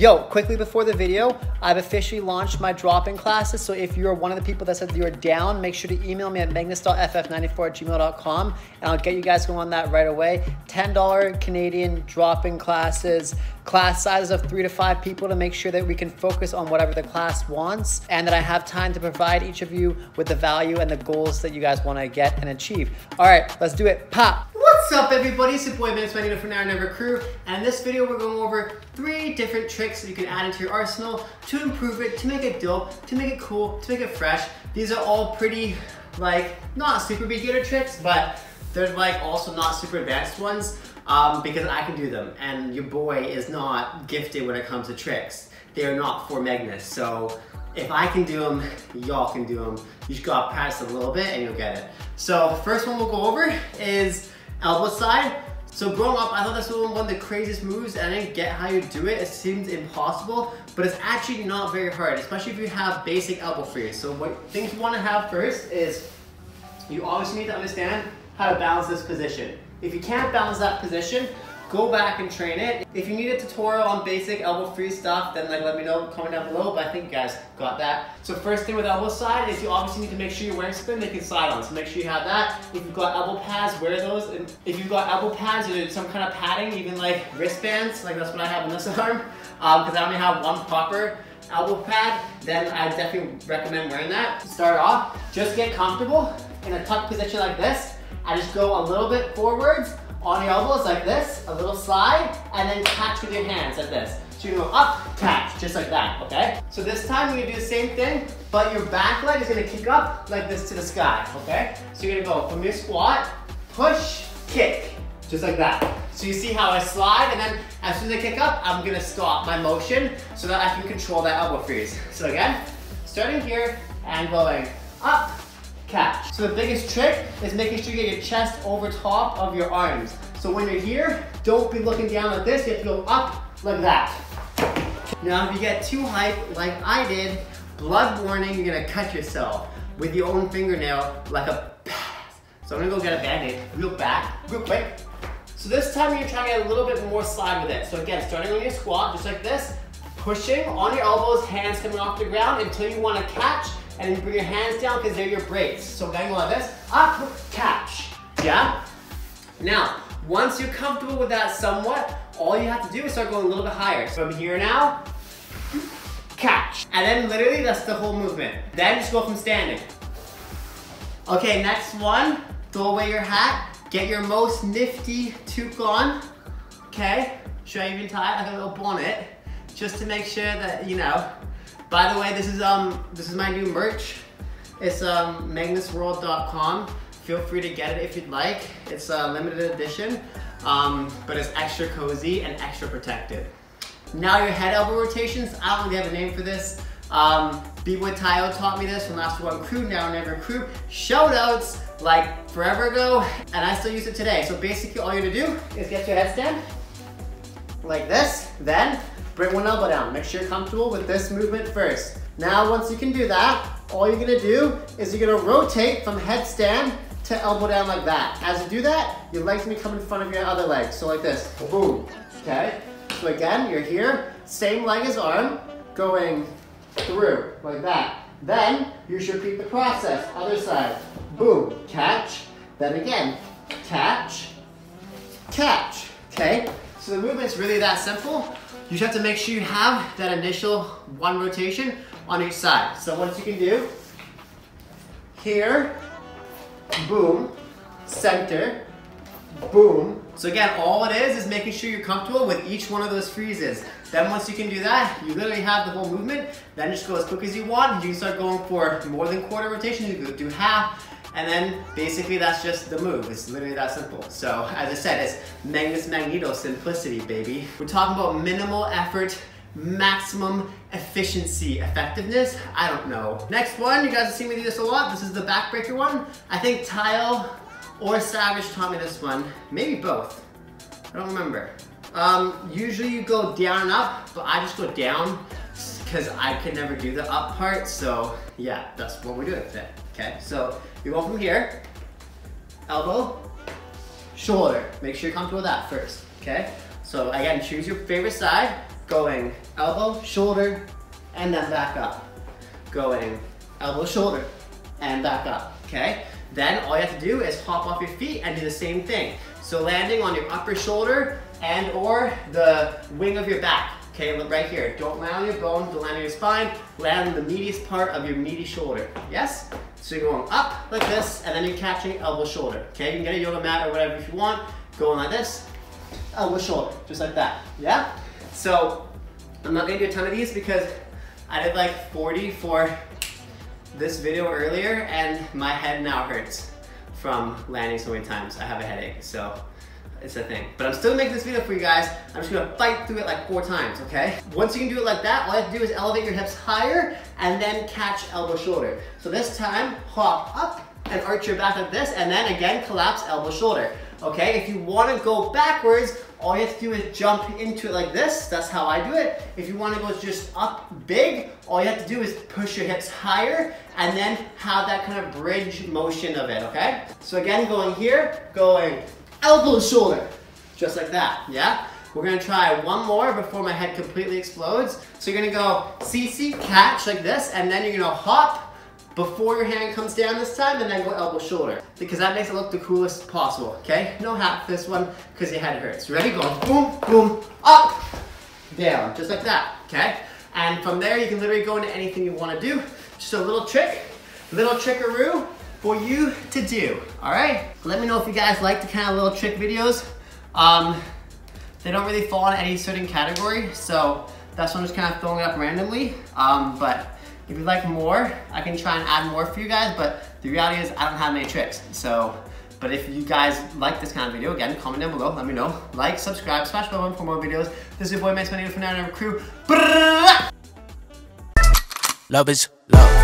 Yo, quickly before the video, I've officially launched my drop-in classes. So if you're one of the people that said you're down, make sure to email me at magnus.ff94@gmail.com and I'll get you guys going on that right away. $10 Canadian drop-in classes, class sizes of 3 to 5 people to make sure that we can focus on whatever the class wants and that I have time to provide each of you with the value and the goals that you guys want to get and achieve. All right, let's do it. Pop. What's up, everybody? It's your boy Magnus from Now or Never Crew, and in this video we're going over 3 different tricks that you can add into your arsenal to improve it, to make it dope, to make it cool, to make it fresh. These are all pretty, like, not super beginner tricks, but they're like also not super advanced ones because I can do them, and your boy is not gifted when it comes to tricks. They're not for Magnus, so if I can do them, y'all can do them. You just gotta practice a little bit and you'll get it. So first one we'll go over is elbow slide. So growing up, I thought this was one of the craziest moves and I didn't get how you do it. It seems impossible, but it's actually not very hard, especially if you have basic elbow freeze. So what things you wanna have first is you obviously need to understand how to balance this position. If you can't balance that position, go back and train it. If you need a tutorial on basic elbow freeze stuff, then let me know, comment down below, but I think you guys got that. So first thing with elbow slide is you obviously need to make sure you're wearing something they can slide on, so make sure you have that. If you've got elbow pads, wear those. And if you've got elbow pads or some kind of padding, even like wristbands, like that's what I have on this arm, because I only have one proper elbow pad, then I definitely recommend wearing that. To start off, just get comfortable in a tuck position like this, and just go a little bit forwards, on your elbows like this, a little slide, and then catch with your hands like this. So you're gonna go up, catch, just like that, okay? So this time you're gonna do the same thing, but your back leg is gonna kick up like this to the sky, okay? So you're gonna go from your squat, push, kick, just like that. So you see how I slide, and then as soon as I kick up, I'm gonna stop my motion so that I can control that elbow freeze. So again, starting here and going up, catch. So the biggest trick is making sure you get your chest over top of your arms. So when you're here, don't be looking down like this, you have to go up like that. Now if you get too hyped like I did, blood warning, you're gonna cut yourself with your own fingernail like a badass. So I'm gonna go get a Band-Aid real quick. So this time you're trying to get a little bit more slide with it. So again, starting on your squat, just like this, pushing on your elbows, hands coming off the ground until you wanna catch, and then bring your hands down because they're your brakes. So I'm gonna go like this, up, catch, yeah? Now, once you're comfortable with that somewhat, all you have to do is start going a little bit higher. So I'm here now, catch. And then literally that's the whole movement. Then just go from standing. Okay, next one, throw away your hat, get your most nifty toque on, okay? Should I even tie it? I got a little bonnet, just to make sure that, you know. By the way, this is my new merch. It's magnusworld.com. Feel free to get it if you'd like. It's a limited edition, but it's extra cozy and extra protected. Now your head elbow rotations, I don't really have a name for this. B-Boy Tayo taught me this from Last One Crew, Now or Never Crew. Shout outs like forever ago, and I still use it today. So basically all you're gonna do is get your headstand like this, then bring one elbow down. Make sure you're comfortable with this movement first. Now, once you can do that, all you're gonna do is you're gonna rotate from headstand to elbow down like that. As you do that, your leg's gonna come in front of your other leg. So like this, boom, okay? So again, you're here, same leg as arm, going through, like that. Then, you should repeat the process, other side. Boom, catch, then again, catch, catch, okay? So the movement's really that simple. You just have to make sure you have that initial one rotation on each side. So what you can do, here, boom, center, boom. So again, all it is making sure you're comfortable with each one of those freezes. Then once you can do that, you literally have the whole movement. Then just go as quick as you want. You can start going for more than quarter rotation. You can do half. And then basically that's just the move. It's literally that simple. So as I said, it's Magnus Magneto simplicity, baby. We're talking about minimal effort, maximum efficiency, effectiveness. I don't know. Next one, you guys have seen me do this a lot. This is the backbreaker one. I think Tayo or Savage taught me this one. Maybe both. I don't remember. Usually you go down and up, but I just go down because I can never do the up part. So yeah, that's what we're doing today. Okay, so you go from here, elbow, shoulder. Make sure you're comfortable with that first, okay? So again, choose your favorite side, Going elbow, shoulder, and then back up. Going elbow, shoulder, and back up, okay? Then all you have to do is hop off your feet and do the same thing. So landing on your upper shoulder and or the wing of your back, okay, look right here. Don't land on your bone, don't land on your spine, land on the meatiest part of your meaty shoulder, yes? So you're going up like this, and then you're catching elbow, shoulder, okay? You can get a yoga mat or whatever if you want, going like this, elbow, shoulder, just like that, yeah? So I'm not gonna do a ton of these because I did like 40 for this video earlier and my head now hurts from landing so many times. I have a headache, so it's a thing. But I'm still making this video for you guys. I'm just gonna fight through it like 4 times, okay? Once you can do it like that, all you have to do is elevate your hips higher and then catch elbow, shoulder. So this time, hop up and arch your back like this, and then again, collapse elbow, shoulder. Okay, if you wanna go backwards, all you have to do is jump into it like this. That's how I do it. If you wanna go just up big, all you have to do is push your hips higher and then have that kind of bridge motion of it, okay? So again, going here, going elbow, shoulder, just like that, yeah? We're gonna try one more before my head completely explodes. So you're gonna go CC, catch like this, and then you're gonna hop before your hand comes down this time, and then go elbow, shoulder, because that makes it look the coolest possible, okay? No hat for this one, because your head hurts. Ready? Go boom, boom, up, down, just like that, okay? And from there, you can literally go into anything you wanna do. Just a little trick, little trickaroo for you to do, all right? Let me know if you guys like the kind of little trick videos. They don't really fall in any certain category, so that's why I'm just kind of throwing it up randomly, but if you'd like more, I can try and add more for you guys, but the reality is I don't have many tricks. So, but if you guys like this kind of video, again, comment down below, let me know. Like, subscribe, smash the bell button for more videos. This is your boy, Max Manito from Now and Never Crew. Love is love.